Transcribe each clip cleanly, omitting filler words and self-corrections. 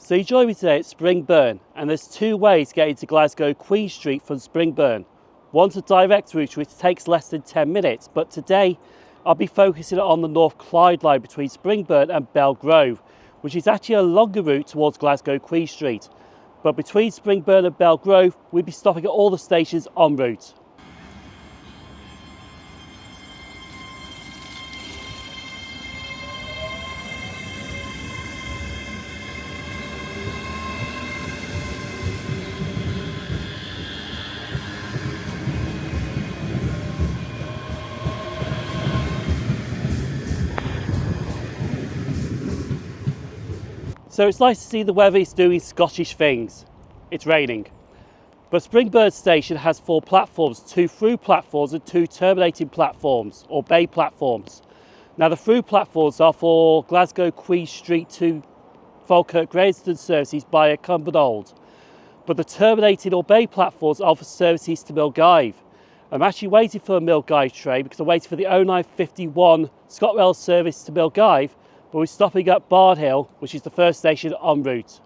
So you join me today at Springburn, and there's two ways to get into Glasgow Queen Street from Springburn. One's a direct route which takes less than 10 minutes, but today I'll be focusing on the North Clyde line between Springburn and Belgrove, which is actually a longer route towards Glasgow Queen Street. But between Springburn and Belgrove, we'll be stopping at all the stations en route. So it's nice to see the weather is doing Scottish things. It's raining. But Springburn station has 4 platforms, 2 through platforms and 2 terminating platforms, or bay platforms. Now the through platforms are for Glasgow Queen Street to Falkirk Greyston services via Cumbernauld. But the terminating or bay platforms are for services to Milngave. I'm actually waiting for a Milngave train because I'm waiting for the 0951 ScotRail service to Milngave, but we're stopping at Barnhill, which is the first station en route.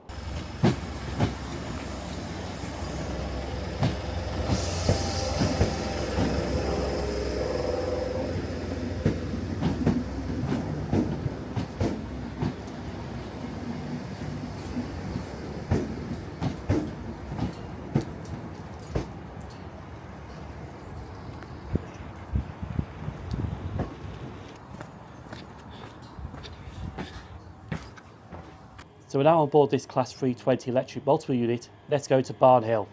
So we're now on board this Class 320 electric multiple unit. Let's go to Barnhill.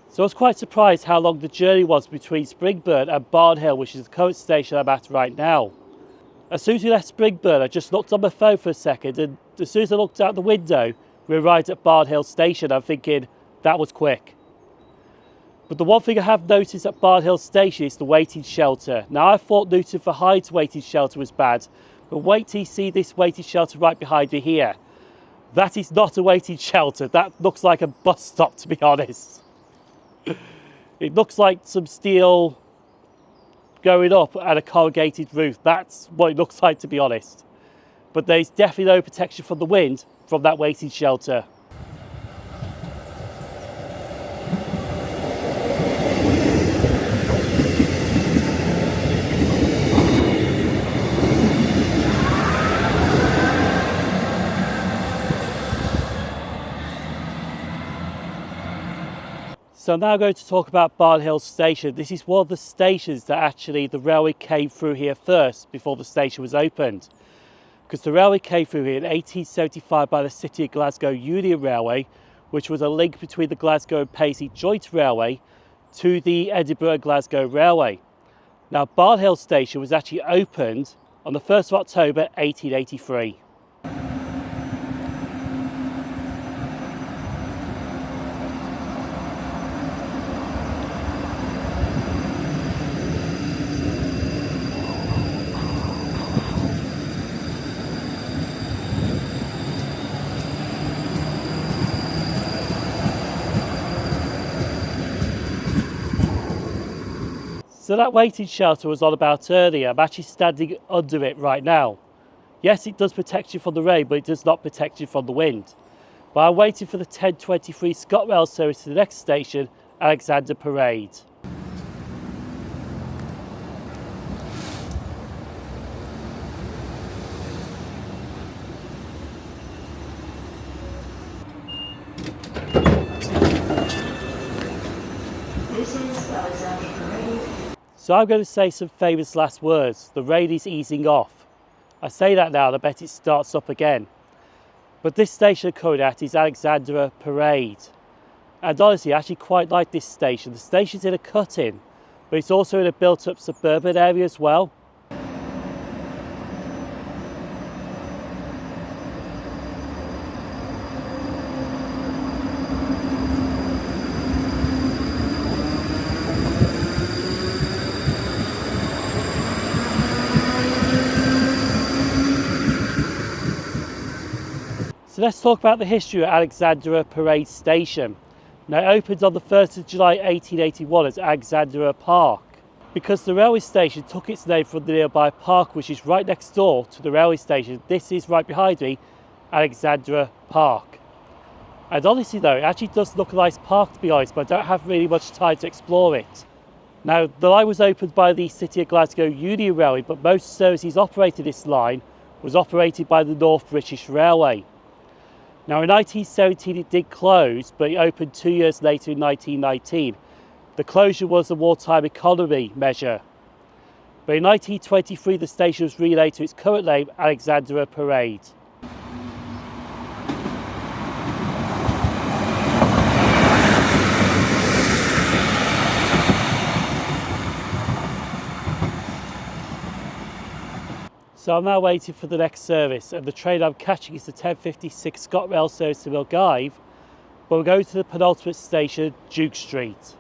So I was quite surprised how long the journey was between Springburn and Barnhill, which is the current station I'm at right now. As soon as we left Springburn, I just looked on my phone for a second, and as soon as I looked out the window, we arrived at Barnhill Station. I'm thinking, that was quick. But the one thing I have noticed at Barnhill Station is the waiting shelter. Now I thought Newton for Hyde's waiting shelter was bad, but wait till you see this waiting shelter right behind me here. That is not a waiting shelter, that looks like a bus stop, to be honest. It looks like some steel going up and a corrugated roof. That's what it looks like, to be honest. But there's definitely no protection from the wind from that waiting shelter. So I'm now going to talk about Barnhill Station. This is one of the stations that actually the railway came through here first before the station was opened. Because the railway came through here in 1875 by the City of Glasgow Union Railway, which was a link between the Glasgow and Paisley Joint Railway to the Edinburgh and Glasgow Railway. Now Barnhill Station was actually opened on the 1st of October 1883. So that waiting shelter was on about earlier. I'm actually standing under it right now. Yes, it does protect you from the rain, but it does not protect you from the wind. But I'm waiting for the 10:23 ScotRail service to the next station, Alexander Parade. This is Alexander Parade. So I'm going to say some famous last words. The rain is easing off. I say that now and I bet it starts up again. But this station I'm currently at is Alexandra Parade. And honestly, I actually quite like this station. The station's in a cut-in, but it's also in a built-up suburban area as well. So let's talk about the history of Alexandra Parade Station. Now it opened on the 1st of July 1881 as Alexandra Park, because the railway station took its name from the nearby park which is right next door to the railway station. This is right behind me, Alexandra Park. And honestly though, it actually does look a nice park to be honest, but I don't have really much time to explore it. Now the line was opened by the City of Glasgow Union Railway, but most services operating this line was operated by the North British Railway. Now in 1917 it did close, but it opened 2 years later in 1919. The closure was a wartime economy measure. But in 1923 the station was renamed to its current name, Alexandra Parade. So I'm now waiting for the next service, and the train I'm catching is the 10:56 ScotRail service to Belgrove, but we're going to the penultimate station, Duke Street.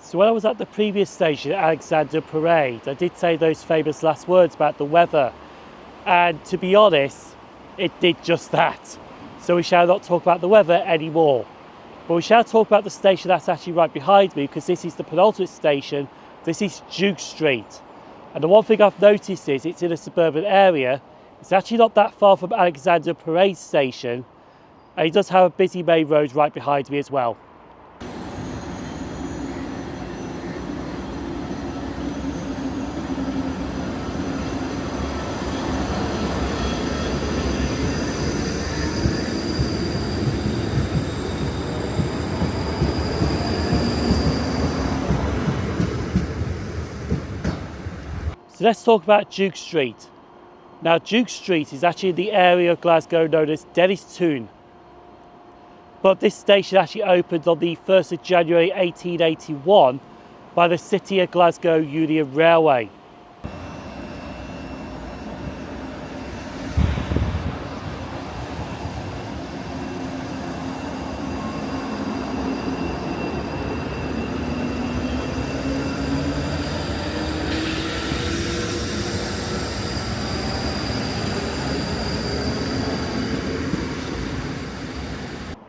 So when I was at the previous station, Alexandra Parade, I did say those famous last words about the weather. And to be honest, it did just that. So we shall not talk about the weather anymore. But we shall talk about the station that's actually right behind me, because this is the penultimate station. This is Duke Street. And the one thing I've noticed is it's in a suburban area. It's actually not that far from Alexandra Parade Station. And it does have a busy main road right behind me as well. So let's talk about Duke Street. Now Duke Street is actually in the area of Glasgow known as Dennistoun. But this station actually opened on the 1st of January 1881 by the City of Glasgow Union Railway.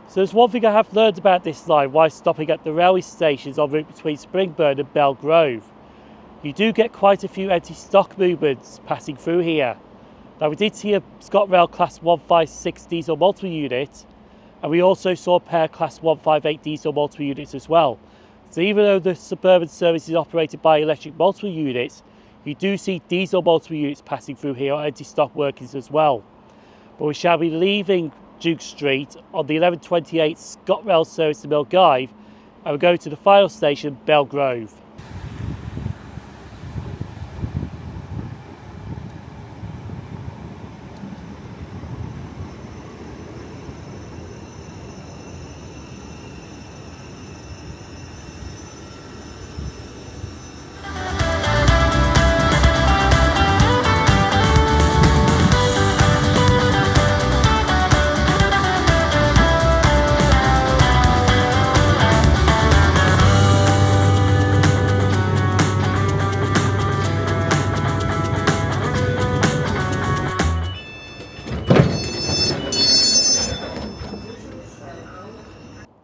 So there's one thing I have learned about this line while stopping at the railway stations en route between Springburn and Belgrove. You do get quite a few empty stock movements passing through here. Now we did see a ScotRail Class 156 diesel multiple unit, and we also saw a pair of Class 158 diesel multiple units as well. So even though the Suburban service is operated by electric multiple units, you do see diesel multiple units passing through here on empty stock workings as well. But we shall be leaving Duke Street on the 11:28 ScotRail service to Belgrove, and we're going to the final station, Belgrove.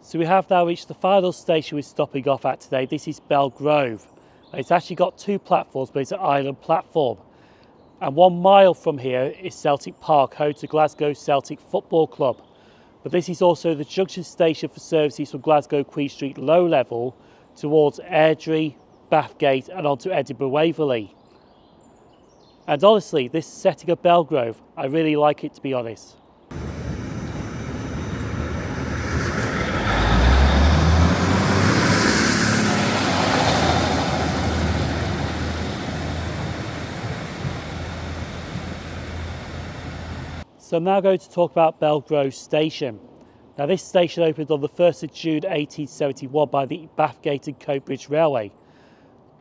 So we have now reached the final station we're stopping off at today. This is Belgrove. It's actually got two platforms, but it's an island platform. And 1 mile from here is Celtic Park, home to Glasgow Celtic Football Club. But this is also the junction station for services from Glasgow Queen Street low level towards Airdrie, Bathgate and onto Edinburgh Waverley. And honestly, this setting of Belgrove, I really like it to be honest. So I'm now going to talk about Belgrove Station. Now this station opened on the 1st of June 1871 by the Bathgate and Coatbridge Railway.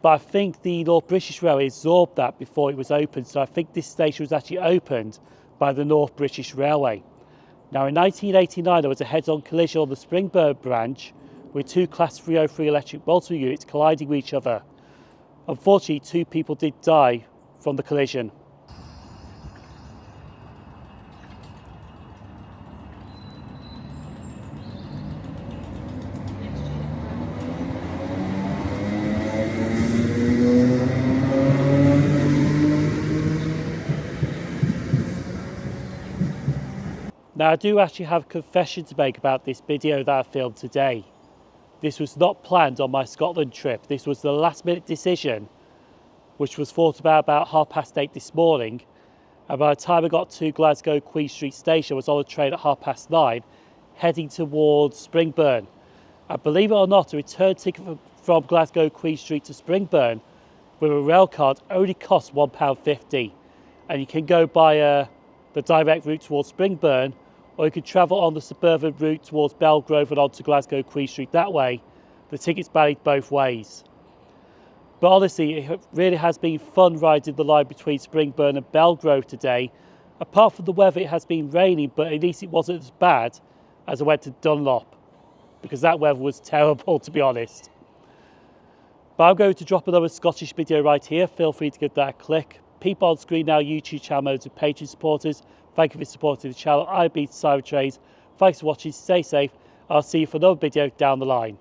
but I think the North British Railway absorbed that before it was opened, so I think this station was actually opened by the North British Railway. Now in 1989 there was a head-on collision on the Springburn branch with two Class 303 electric multiple units colliding with each other. Unfortunately, 2 people did die from the collision. Now I do actually have a confession to make about this video that I filmed today. This was not planned on my Scotland trip. This was the last minute decision, which was thought about 8:30 this morning. And by the time I got to Glasgow Queen Street Station, I was on a train at 9:30, heading towards Springburn. And believe it or not, a return ticket from Glasgow Queen Street to Springburn with a rail card only costs £1.50. And you can go by the direct route towards Springburn, or you could travel on the suburban route towards Belgrove and onto Glasgow Queen Street that way. The ticket's valid both ways. But honestly, it really has been fun riding the line between Springburn and Belgrove today. Apart from the weather, it has been raining, but at least it wasn't as bad as I went to Dunlop, because that weather was terrible, to be honest. But I'm going to drop another Scottish video right here. Feel free to give that a click. People on screen now, YouTube channel members and Patreon supporters, thank you for supporting the channel. I've been SarahWithTheTrains. Thanks for watching, stay safe. I'll see you for another video down the line.